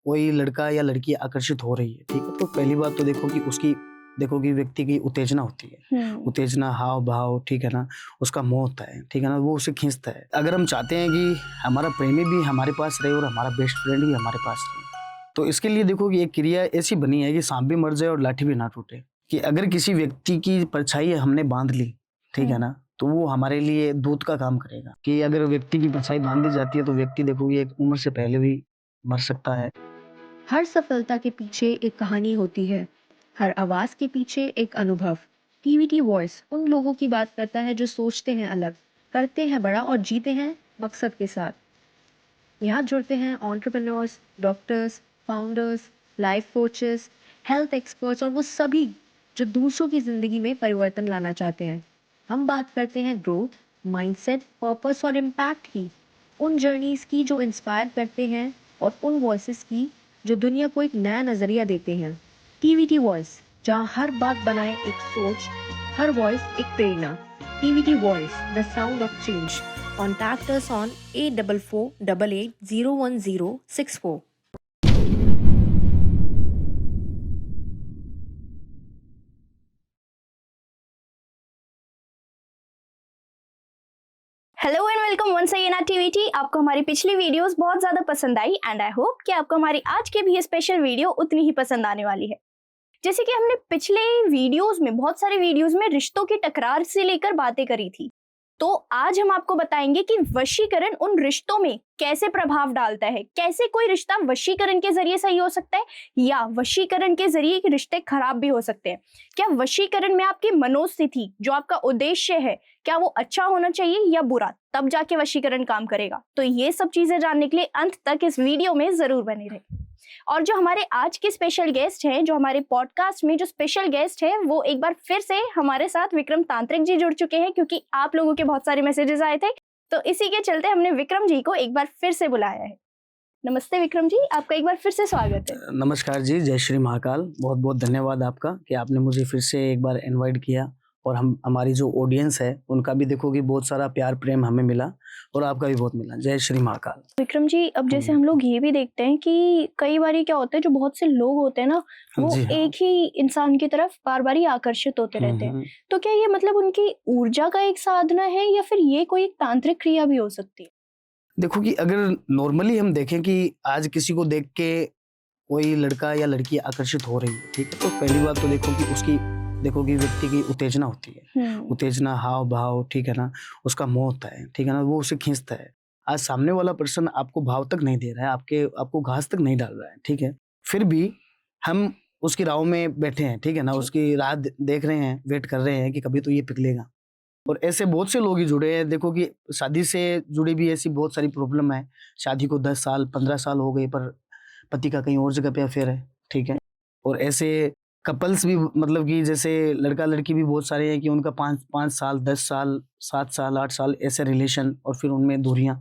कोई लड़का या लड़की आकर्षित हो रही है, ठीक है, तो पहली बात तो देखो कि व्यक्ति की उत्तेजना होती है। उत्तेजना, हाव भाव, ठीक है ना, उसका मोह होता है, ठीक है ना, वो उसे खींचता है। अगर हम चाहते हैं कि हमारा प्रेमी भी हमारे पास रहे और हमारा बेस्ट फ्रेंड भी हमारे पास रहे, तो इसके लिए देखो कि एक क्रिया ऐसी बनी है कि सांप भी मर जाए और लाठी भी ना टूटे। कि अगर किसी व्यक्ति की परछाई हमने बांध ली, ठीक है ना, तो वो हमारे लिए दूत का काम करेगा। कि अगर व्यक्ति की परछाई बांध दी जाती है तो व्यक्ति देखो ये एक उम्र से पहले भी मर सकता है। हर सफलता के पीछे एक कहानी होती है, हर आवाज के पीछे एक अनुभव। टीवीटी वॉइस उन लोगों की बात करता है जो सोचते हैं अलग, करते हैं बड़ा और जीते हैं मकसद के साथ। यहाँ जुड़ते हैं entrepreneurs, doctors, founders, life coaches, health experts और वो सभी जो दूसरों की जिंदगी में परिवर्तन लाना चाहते हैं। हम बात करते हैं ग्रोथ, माइंडसेट, पर्पस और इम्पैक्ट की, उन जर्नीज की जो इंस्पायर करते हैं और उन वॉइसेस की जो दुनिया को एक नया नजरिया देते हैं। टीवीटी वॉइस, जहाँ हर बात बनाए एक सोच, हर वॉइस एक प्रेरणा। TVT voice, the sound of change. Contact us on 8448801064. Hello and welcome once again at TVT. आपको हमारी पिछली वीडियोस बहुत ज्यादा पसंद आई एंड आई होप कि आपको हमारी आज की भी ये स्पेशल वीडियो उतनी ही पसंद आने वाली है। जैसे कि हमने पिछले वीडियोस में, बहुत सारे वीडियोस में रिश्तों की टकरार से लेकर बातें करी थी, तो आज हम आपको बताएंगे कि वशीकरण उन रिश्तों में कैसे प्रभाव डालता है। कैसे कोई रिश्ता वशीकरण के जरिए सही हो सकता है या वशीकरण के जरिए रिश्ते खराब भी हो सकते हैं। क्या वशीकरण में आपकी मनोस्थिति, जो आपका उद्देश्य है, क्या वो अच्छा होना चाहिए या बुरा, तब जाके वशीकरण काम करेगा। तो ये सब चीजें जानने के लिए अंत तक इस वीडियो में जरूर बने रहे। और जो हमारे आज के स्पेशल गेस्ट हैं, जो हमारे पॉडकास्ट में जो स्पेशल गेस्ट है, वो एक बार फिर से हमारे साथ विक्रम तांत्रिक जी जुड़ चुके हैं, क्योंकि आप लोगों के बहुत सारे मैसेजेस आए थे, तो इसी के चलते हमने विक्रम जी को एक बार फिर से बुलाया है। नमस्ते विक्रम जी, आपका एक बार फिर से स्वागत है। नमस्कार जी, जय श्री महाकाल। बहुत बहुत धन्यवाद आपका कि आपने मुझे फिर से एक बार इनवाइट किया, और हमारी जो ऑडियंस है उनका भी देखो कि बहुत सारा प्यार प्रेम हमें मिला और आपका भी बहुत मिला। जय श्री महाकाल। विक्रम जी, अब जैसे हम लोग ये भी देखते हैं कि कई बार क्या होता है, जो बहुत से लोग होते हैं ना, वो जी हाँ। एक ही इंसान की तरफ बार बार ही आकर्षित होते रहते हैं। तो क्या ये मतलब उनकी ऊर्जा का एक साधना है या फिर ये कोई एक तांत्रिक क्रिया भी हो सकती है? देखो कि अगर नॉर्मली हम देखें कि आज किसी को देख के कोई लड़का या लड़की आकर्षित हो रही है, ठीक है, तो पहली बात तो देखो कि व्यक्ति की उत्तेजना होती है। उत्तेजना, हाव भाव, ठीक है ना, उसका मोह होता है, ठीक है ना, वो उसे खींचता है। आज सामने वाला पर्सन आपको भाव तक नहीं दे रहा है, आपको घास तक नहीं डाल रहा है, ठीक है, फिर भी हम उसकी राह में बैठे हैं, ठीक है ना, उसकी राह देख रहे हैं, वेट कर रहे हैं कि कभी तो ये पिघलेगा। और ऐसे बहुत से लोग ही जुड़े हैं। देखो कि शादी से जुड़ी भी ऐसी बहुत सारी प्रॉब्लम है। शादी को 10 साल 15 साल हो गए, पर पति का कहीं और जगह पे अफेयर है, ठीक है। और ऐसे कपल्स भी, मतलब कि जैसे लड़का लड़की भी बहुत सारे हैं कि उनका 5 साल 10 साल 7 साल 8 साल ऐसे रिलेशन, और फिर उनमें दूरियां।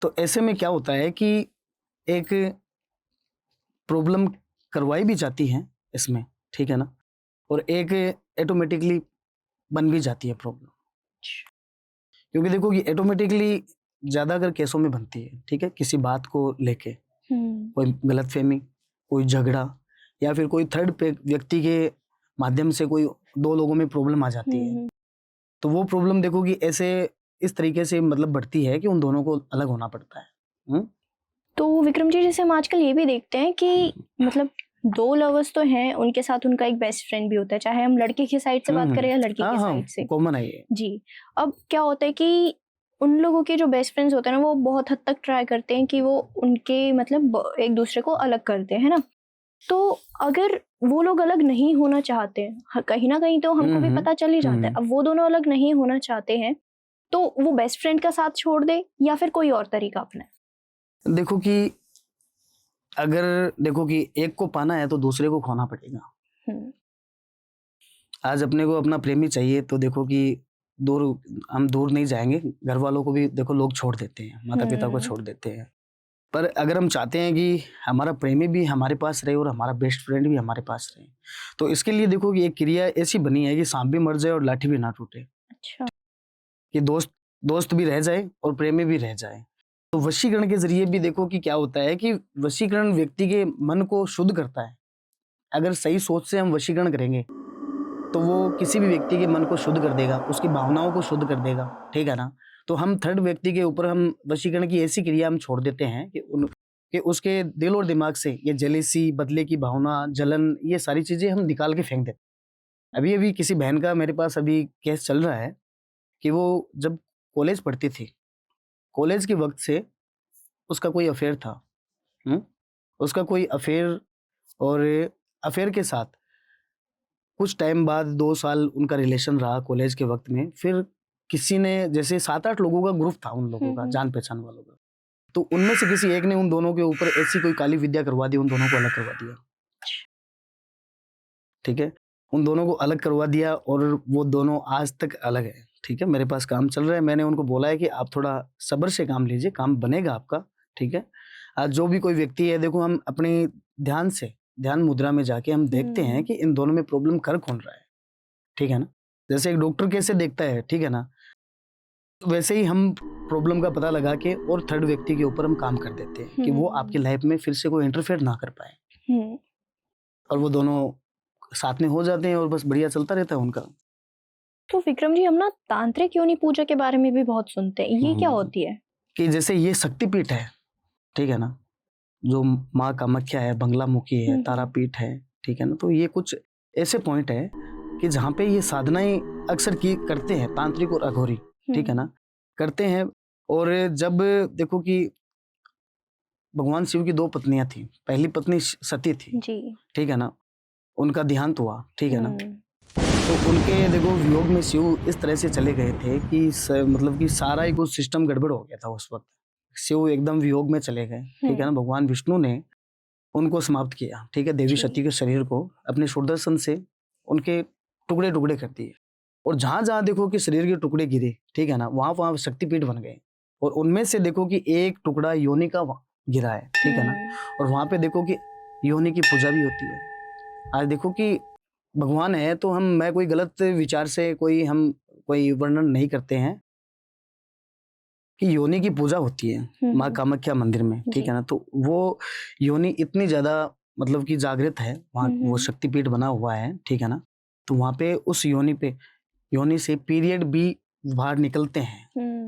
तो ऐसे में क्या होता है कि एक प्रॉब्लम करवाई भी जाती है इसमें, ठीक है ना, और एक ऑटोमेटिकली बन भी जाती है प्रॉब्लम। क्योंकि देखो कि ऑटोमेटिकली ज्यादा अगर केसों में बनती है, ठीक है, किसी बात को लेके कोई गलतफहमी, कोई झगड़ा, या फिर कोई थर्ड पे व्यक्ति के माध्यम से कोई दो लोगों में प्रॉब्लम आ जाती है, तो वो प्रॉब्लम देखो कि ऐसे इस तरीके से मतलब बढ़ती है कि उन दोनों को अलग होना पड़ता है। तो विक्रम जी, जैसे हम आजकल ये भी देखते हैं कि मतलब दो लवर्स तो हैं, उनके साथ उनका एक बेस्ट फ्रेंड भी होता है, चाहे हम लड़के की साइड से बात करें या लड़की की साइड से। कॉमन है ये जी। अब क्या होता है कि उन लोगों के जो बेस्ट फ्रेंड्स होते हैं ना, वो बहुत हद तक ट्राई करते हैं कि वो उनके मतलब एक दूसरे को अलग करते हैं, है ना। तो अगर वो लोग अलग नहीं होना चाहते हैं, कहीं ना कहीं तो हमको भी पता चल ही जाता है, अब वो दोनों अलग नहीं होना चाहते हैं, तो वो बेस्ट फ्रेंड का साथ छोड़ दे या फिर कोई और तरीका अपनाए। देखो कि अगर देखो कि एक को पाना है तो दूसरे को खोना पड़ेगा। आज अपने को अपना प्रेमी चाहिए, तो देखो कि हम दूर नहीं जाएंगे। घर वालों को भी देखो लोग छोड़ देते हैं, माता पिता को छोड़ देते हैं, पर अगर हम चाहते हैं कि हमारा प्रेमी भी हमारे पास रहे और हमारा बेस्ट फ्रेंड भी हमारे पास रहे, तो इसके लिए देखो कि एक क्रिया ऐसी बनी है कि सांप भी मर जाए और लाठी भी ना टूटे। अच्छा। कि दोस्त दोस्त भी रह जाए और प्रेमी भी रह जाए। तो वशीकरण के जरिए भी देखो कि क्या होता है कि वशीकरण व्यक्ति के मन को शुद्ध करता है। अगर सही सोच से हम वशीकरण करेंगे तो वो किसी भी व्यक्ति के मन को शुद्ध कर देगा, उसकी भावनाओं को शुद्ध कर देगा, ठीक है ना। तो हम थर्ड व्यक्ति के ऊपर हम वशीकरण की ऐसी क्रिया हम छोड़ देते हैं कि उसके दिल और दिमाग से ये जेलेसी, बदले की भावना, जलन, ये सारी चीजें हम निकाल के फेंक देते हैं। अभी अभी किसी बहन का मेरे पास अभी केस चल रहा है कि वो जब कॉलेज पढ़ती थी, कॉलेज के वक्त से उसका कोई अफेयर था। उसका कोई अफेयर, और अफेयर के साथ कुछ टाइम बाद 2 साल उनका रिलेशन रहा कॉलेज के वक्त में। फिर किसी ने, जैसे 7-8 लोगों का ग्रुप था उन लोगों का, जान पहचान वालों का, तो उनमें से किसी एक ने उन दोनों के ऊपर ऐसी कोई काली विद्या करवा दी, उन दोनों को अलग करवा दिया। ठीक है, उन दोनों को अलग करवा दिया और वो दोनों आज तक अलग है। ठीक है, मेरे पास काम चल रहा है, मैंने उनको बोला है कि आप थोड़ा सब्र से काम लीजिए, काम बनेगा आपका। ठीक है, आज जो भी कोई व्यक्ति है, देखो हम अपनी ध्यान मुद्रा में जाके हम देखते हैं कि इन दोनों में प्रॉब्लम कर कौन रहा है। ठीक है ना, जैसे एक डॉक्टर कैसे देखता है, ठीक है ना, तो वैसे ही हम प्रॉब्लम का पता लगा के और थर्ड व्यक्ति के ऊपर हम काम कर देते हैं कि वो आपकी लाइफ में फिर से कोई इंटरफेयर ना कर पाए, और वो दोनों साथ में हो जाते हैं और बस बढ़िया चलता रहता है उनका। तो विक्रम जी, हम ना तांत्रिक योनि पूजा के बारे में भी बहुत सुनते हैं, ये क्या होती है? कि जैसे ये शक्तिपीठ है, ठीक है ना, जो माँ कामाख्या है, बंगलामुखी है, तारापीठ है, ठीक है ना, तो ये कुछ ऐसे पॉइंट है कि जहाँ पे ये साधनाएं अक्सर की करते हैं तांत्रिक और अघोरी, ठीक है ना, करते हैं। और जब देखो कि भगवान शिव की 2 पत्नियां थी, पहली पत्नी सती थी जी, ठीक है ना, उनका देहांत हुआ, ठीक है ना, तो उनके देखो वियोग में शिव इस तरह से चले गए थे कि मतलब कि सारा ही कुछ सिस्टम गड़बड़ हो गया था उस वक्त। शिव एकदम वियोग में चले गए, ठीक है ना, भगवान विष्णु ने उनको समाप्त किया, ठीक है, देवी सती के शरीर को अपने सुदर्शन से उनके टुकड़े टुकड़े कर दिए। और जहां जहां देखो कि शरीर के टुकड़े गिरे, ठीक है ना, वहां वहां शक्तिपीठ बन गए। और उनमें से देखो कि एक टुकड़ा योनि का गिरा है, ठीक है ना, और वहां पे देखो कि योनि की पूजा भी होती है। आज देखो कि भगवान है, तो मैं कोई गलत विचार से कोई वर्णन नहीं करते हैं कि योनि की पूजा होती है माँ कामाख्या मंदिर में, ठीक है ना, तो वो योनि इतनी ज्यादा मतलब कि जागृत है वहाँ, वो शक्तिपीठ बना हुआ है, ठीक है ना, तो वहाँ पे उस योनि से पीरियड भी बाहर निकलते हैं।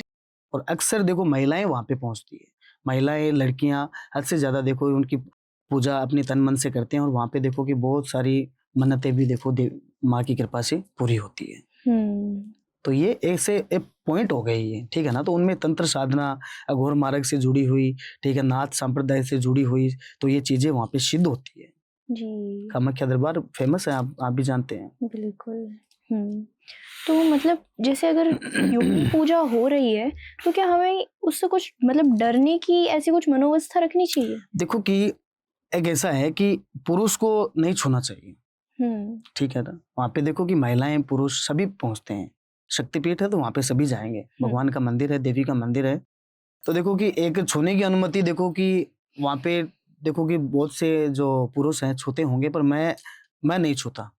और अक्सर देखो महिलाएं वहाँ पे पहुंचती है, महिलाएं, लड़कियां हद से ज्यादा देखो उनकी पूजा अपनी तन मन से करते हैं। और वहाँ पे देखो कि बहुत सारी मन्नतें भी देखो माँ की कृपा से पूरी होती है। तो ये ऐसे एक पॉइंट हो गई है, ठीक है ना, तो उनमें तंत्र साधना, अघोर मार्ग से जुड़ी हुई, ठीक है, नाथ संप्रदाय से जुड़ी हुई, तो ये चीजें वहाँ पे सिद्ध होती है जी। कामाख्या दरबार फेमस है, आप भी जानते हैं। बिल्कुल। तो मतलब जैसे अगर योनि पूजा हो रही है तो क्या हमें उससे कुछ मतलब डरने की ऐसी कुछ मनोवस्था रखनी चाहिए? देखो कि एक ऐसा है कि पुरुष को नहीं छूना चाहिए, ठीक है ना, वहाँ पे देखो कि महिलाएं पुरुष सभी पहुंचते हैं, शक्तिपीठ है तो वहाँ पे सभी जाएंगे, भगवान का मंदिर है, देवी का मंदिर है, तो देखो कि एक छूने की अनुमति, देखो कि वहाँ पे देखो कि बहुत से जो पुरुष हैं छूते होंगे, पर मैं नहीं छूता।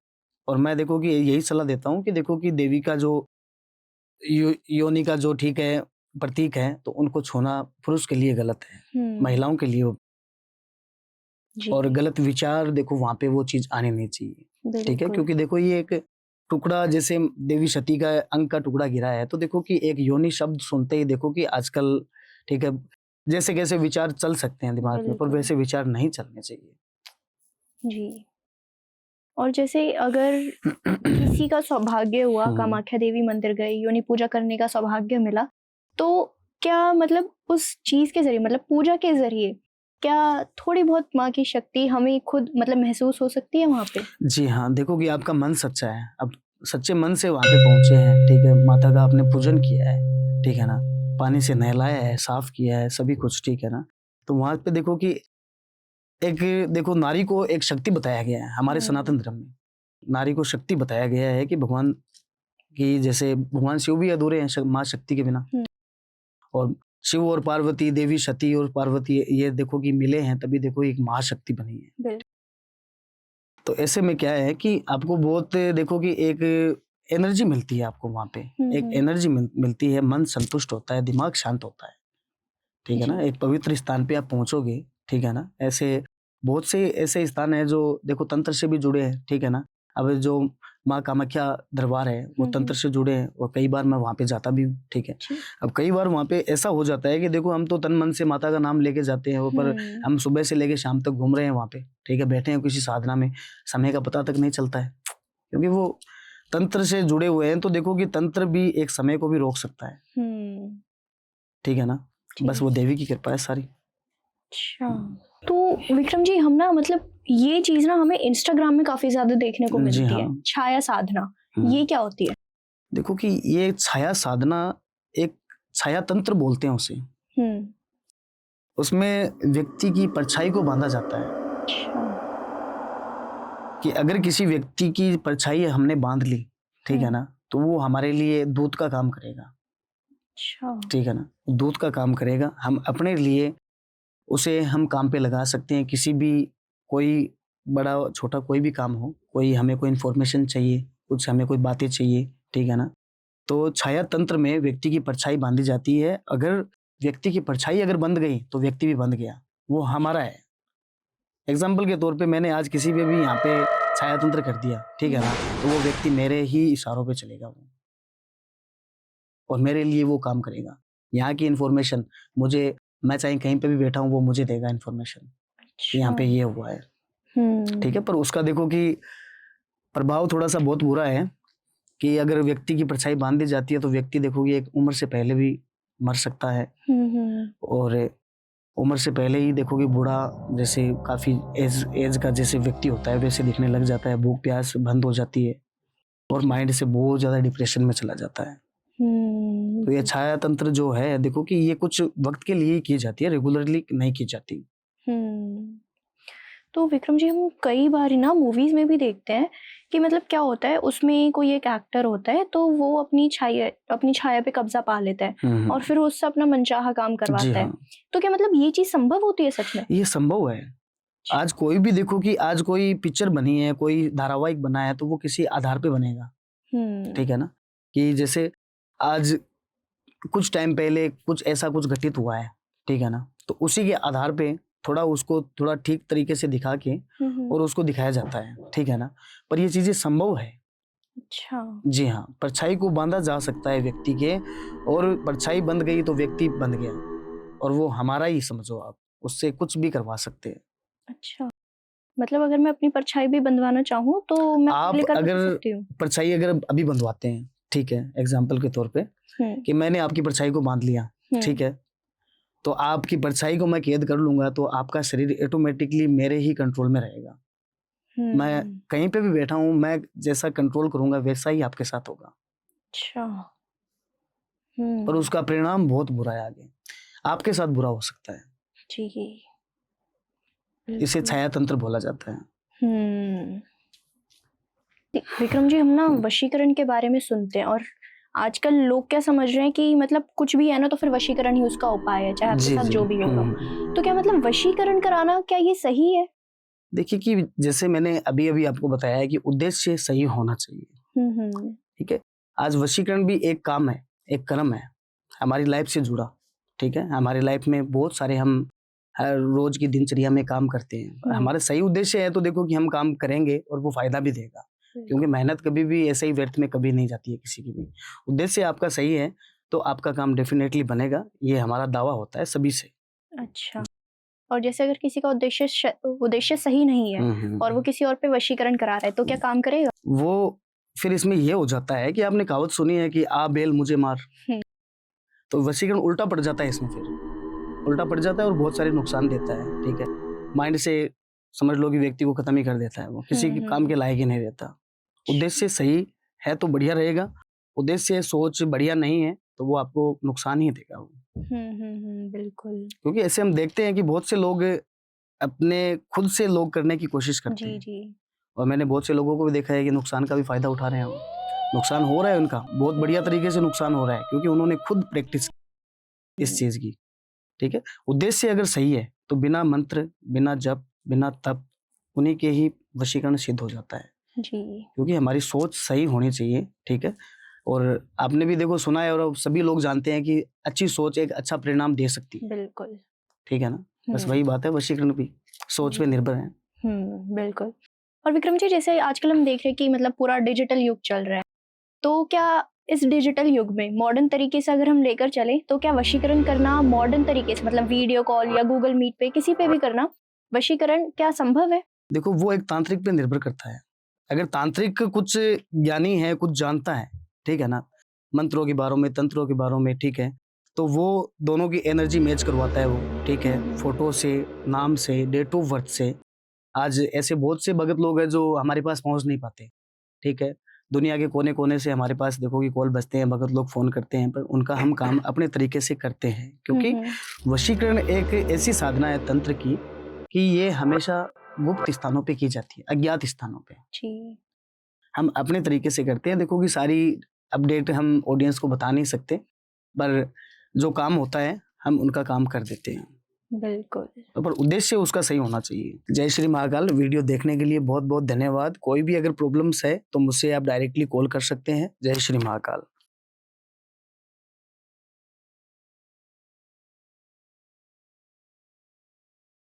और मैं देखो कि यही सलाह देता हूँ कि देखो कि देवी का जो योनि का जो, ठीक है, प्रतीक है, तो उनको छूना पुरुष के लिए गलत है, महिलाओं के लिए और गलत विचार देखो वहाँ पे वो चीज आने नहीं चाहिए, ठीक है, क्योंकि देखो ये एक टुकड़ा, जैसे देवी सती का अंग का टुकड़ा गिरा है, तो देखो कि एक योनि शब्द सुनते ही देखो कि आजकल, ठीक है, जैसे कैसे विचार चल सकते हैं दिमाग में, पर वैसे विचार नहीं चलने चाहिए जी। और जैसे अगर किसी का सौभाग्य हुआ, कामाख्या देवी मंदिर गए, योनि पूजा करने का सौभाग्य मिला, तो क्या मतलब उस चीज के जरिए, मतलब पूजा के जरिए, क्या थोड़ी बहुत माँ की शक्ति हमें खुद मतलब महसूस हो सकती है वहाँ पे? जी हाँ, देखो कि आपका मन सच्चा है, अब सच्चे मन से वहाँ पे पहुंचे हैं, ठीक है, माता का आपने पूजन किया है, ठीक है ना, पानी से नहलाया है, साफ किया है, सभी कुछ, ठीक है ना, तो वहाँ पे देखो कि देखो नारी को एक शक्ति बताया गया है हमारे सनातन धर्म में, नारी को शक्ति बताया गया है कि भगवान की, जैसे भगवान शिव भी अधूरे हैं माँ शक्ति के बिना, और शिव और पार्वती, देवी सती और पार्वती, ये देखो कि मिले हैं तभी देखो एक महाशक्ति बनी है। तो ऐसे में क्या है कि आपको बहुत देखो कि एक एनर्जी मिलती है आपको वहां पे, एक एनर्जी मिलती है, मन संतुष्ट होता है, दिमाग शांत होता है, ठीक है ना, एक पवित्र स्थान पे आप पहुंचोगे, ठीक है ना। ऐसे बहुत से ऐसे स्थान है जो देखो तंत्र से भी जुड़े हैं, ठीक है ना। अब जो माँ कामाख्या दरबार है वो तंत्र से जुड़े हैं और कई बार मैं वहाँ पे जाता भी हूँ, ठीक है। अब कई बार वहाँ पे ऐसा हो जाता है कि देखो हम तो तन मन से माता का नाम लेके जाते हैं, पर हम सुबह से लेके शाम तक घूम रहे हैं वहाँ पे, ठीक है, बैठे हैं किसी साधना में, समय का पता तक नहीं चलता है क्योंकि वो तंत्र से जुड़े हुए हैं। तो देखो कि तंत्र भी एक समय को भी रोक सकता है, ठीक है ना। बस वो देवी की कृपा है सारी। अच्छा, तो विक्रम जी हम ना मतलब ये चीज ना हमें इंस्टाग्राम में काफी ज्यादा देखने को मिलती है, छाया साधना, ये क्या होती है? देखो कि ये छाया साधना एक छाया तंत्र बोलते हैं उसे। उसमें व्यक्ति की परछाई को बांधा जाता है। अच्छा। कि अगर किसी व्यक्ति की परछाई हमने बांध ली, ठीक है ना, तो वो हमारे लिए दूत का काम करेगा। अच्छा। ठीक है ना, दूत का काम करेगा। हम अपने लिए उसे हम काम पे लगा सकते हैं। किसी भी कोई बड़ा छोटा कोई भी काम हो, कोई हमें कोई इन्फॉर्मेशन चाहिए, कुछ हमें कोई बातें चाहिए, ठीक है ना, तो छाया तंत्र में व्यक्ति की परछाई बांधी जाती है। अगर व्यक्ति की परछाई अगर बंध गई तो व्यक्ति भी बंध गया, वो हमारा है। एग्जाम्पल के तौर पे मैंने आज किसी पे भी यहाँ पे छाया तंत्र कर दिया, ठीक है ना, तो वो व्यक्ति मेरे ही इशारों पे चलेगा वो और मेरे लिए वो काम करेगा। यहाँ की इन्फॉर्मेशन मुझे, मैं चाहे कहीं पे भी बैठा हूँ, वो मुझे देगा इन्फॉर्मेशन। अच्छा। यहाँ पे ये हुआ है, ठीक है। पर उसका देखो कि प्रभाव थोड़ा सा बहुत बुरा है कि अगर व्यक्ति की परछाई बांध दी जाती है तो व्यक्ति देखोगे एक उम्र से पहले भी मर सकता है और उम्र से पहले ही देखोगे बूढ़ा, जैसे काफी एज का जैसे व्यक्ति होता है वैसे दिखने लग जाता है, भूख प्यास बंद हो जाती है और माइंड से बहुत ज्यादा डिप्रेशन में चला जाता है। तो ये छाया तंत्र जो है देखो कि ये कुछ वक्त के लिए की जाती है, रेगुलरली नहीं की जाती। तो विक्रम जी हम कई बार ना मूवीज में भी देखते हैं कि मतलब क्या होता है, उसमें कोई एक एक्टर होता है तो वो अपनी छाया पे कब्जा पा लेता है और फिर उससे अपना मनचाहा काम करवाता है। तो क्या मतलब ये चीज संभव होती है सच में? ये संभव है। आज कोई भी देखो कि आज कोई पिक्चर बनी है, कोई धारावाहिक बना है तो वो किसी आधार पे बनेगा, ठीक है ना। कि जैसे आज कुछ टाइम पहले कुछ ऐसा कुछ घटित हुआ है, ठीक है ना, तो उसी के आधार पे थोड़ा उसको थोड़ा ठीक तरीके से दिखा के और उसको दिखाया जाता है, ठीक है ना। पर ये चीजें संभव है। अच्छा। जी हाँ, परछाई को बांधा जा सकता है व्यक्ति के, और परछाई बंध गई तो व्यक्ति बंध गया और वो हमारा ही समझो आप, उससे कुछ भी करवा सकते हैं। अच्छा, मतलब अगर मैं अपनी परछाई भी बंधवाना चाहूँ तो मैं आप अगर परछाई अगर अभी बंधवाते हैं, ठीक है, एग्जाम्पल के तौर पे कि मैंने आपकी परछाई को बांध लिया, ठीक है, तो आपकी परछाई को मैं कैद कर लूंगा तो आपका शरीर ऑटोमेटिकली मेरे ही कंट्रोल में रहेगा। मैं कहीं पे भी बैठा हूँ, मैं जैसा कंट्रोल करूंगा वैसा ही आपके साथ होगा। अच्छा। पर उसका परिणाम बहुत बुरा है, आगे आपके साथ बुरा हो सकता है। जी, इसे छाया तंत्र बोला जाता है। विक्रम जी हम ना वशीकरण के बारे में सुनते हैं और आजकल लोग क्या समझ रहे हैं कि मतलब कुछ भी है ना तो फिर वशीकरण ही उसका उपाय है, चाहे आपके साथ जो भी होगा। तो क्या मतलब वशीकरण कराना क्या ये सही है? देखिए कि जैसे मैंने अभी अभी आपको बताया है कि उद्देश्य सही होना चाहिए, ठीक है। आज वशीकरण भी एक काम है, एक कर्म है, हमारी लाइफ से जुड़ा, ठीक है। हमारी लाइफ में बहुत सारे हम हर रोज की दिनचर्या में काम करते हैं। हमारा सही उद्देश्य है तो देखो कि हम काम करेंगे और वो फायदा भी देगा, क्योंकि मेहनत कभी भी ऐसे ही व्यर्थ में कभी नहीं जाती है किसी की भी। उद्देश्य आपका सही है तो आपका काम डेफिनेटली बनेगा, ये हमारा दावा होता है सभी से। अच्छा, और जैसे अगर किसी का उद्देश्य सही नहीं है और वो किसी और पे वशीकरण करा रहा है तो क्या काम करेगा? वो फिर इसमें ये हो जाता है कि आपने कहावत सुनी है कि आ बेल मुझे मार, तो वशीकरण उल्टा पड़ जाता है, इसमें फिर उल्टा पड़ जाता है और बहुत सारे नुकसान देता है, ठीक है। माइंड से समझ लो कि व्यक्ति को खत्म ही कर देता है, वो किसी के काम के लायक ही नहीं रहता। उद्देश्य सही है तो बढ़िया रहेगा, उद्देश्य सोच बढ़िया नहीं है तो वो आपको नुकसान ही देगा वो। बिल्कुल, क्योंकि ऐसे हम देखते हैं कि बहुत से लोग अपने खुद से लोग करने की कोशिश करते हैं। जी। और मैंने बहुत से लोगों को भी देखा है कि नुकसान का भी फायदा उठा रहे हैं, वो नुकसान हो रहा है उनका, बहुत बढ़िया तरीके से नुकसान हो रहा है क्योंकि उन्होंने खुद प्रैक्टिस इस चीज की, ठीक है। उद्देश्य अगर सही है तो बिना मंत्र, बिना जप, बिना तप, उन्हीं के ही वशीकरण सिद्ध हो जाता है जी। क्योंकि हमारी सोच सही होनी चाहिए, ठीक है। और आपने भी देखो सुना है और सभी लोग जानते हैं कि अच्छी सोच एक अच्छा परिणाम दे सकती है, बिल्कुल। ठीक है ना। बस हम्म। वही बात है, वशीकरण भी सोच पे निर्भर है। बिल्कुल। और विक्रम जी, जैसे आजकल हम देख रहे हैं कि मतलब पूरा डिजिटल युग चल रहा है, तो क्या इस डिजिटल युग में मॉडर्न तरीके से अगर हम लेकर चले तो क्या वशीकरण करना मॉडर्न तरीके से, मतलब वीडियो कॉल या गूगल मीट पे किसी पे भी करना, वशीकरण क्या संभव है? देखो वो एक तांत्रिक पे निर्भर करता है। अगर तांत्रिक कुछ ज्ञानी है, कुछ जानता है, ठीक है ना, मंत्रों के बारे में, तंत्रों के बारे में, ठीक है, तो वो दोनों की एनर्जी मैच करवाता है वो, ठीक है, फोटो से, नाम से, डेट ऑफ बर्थ से। आज ऐसे बहुत से भगत लोग हैं जो हमारे पास पहुंच नहीं पाते, ठीक है, दुनिया के कोने कोने से हमारे पास देखो कि कॉल बजते हैं, भगत लोग फोन करते हैं, पर उनका हम काम अपने तरीके से करते हैं, क्योंकि वशीकरण एक ऐसी साधना है तंत्र की कि ये हमेशा गुप्त स्थानों पे की जाती है, अज्ञात स्थानों पे। जी। हम अपने तरीके से करते हैं। देखो कि सारी अपडेट हम ऑडियंस को बता नहीं सकते, पर जो काम होता है हम उनका काम कर देते हैं, बिल्कुल। पर उद्देश्य उसका सही होना चाहिए। जय श्री महाकाल। वीडियो देखने के लिए बहुत बहुत धन्यवाद। कोई भी अगर प्रॉब्लम्स है तो मुझसे आप डायरेक्टली कॉल कर सकते हैं। जय श्री महाकाल।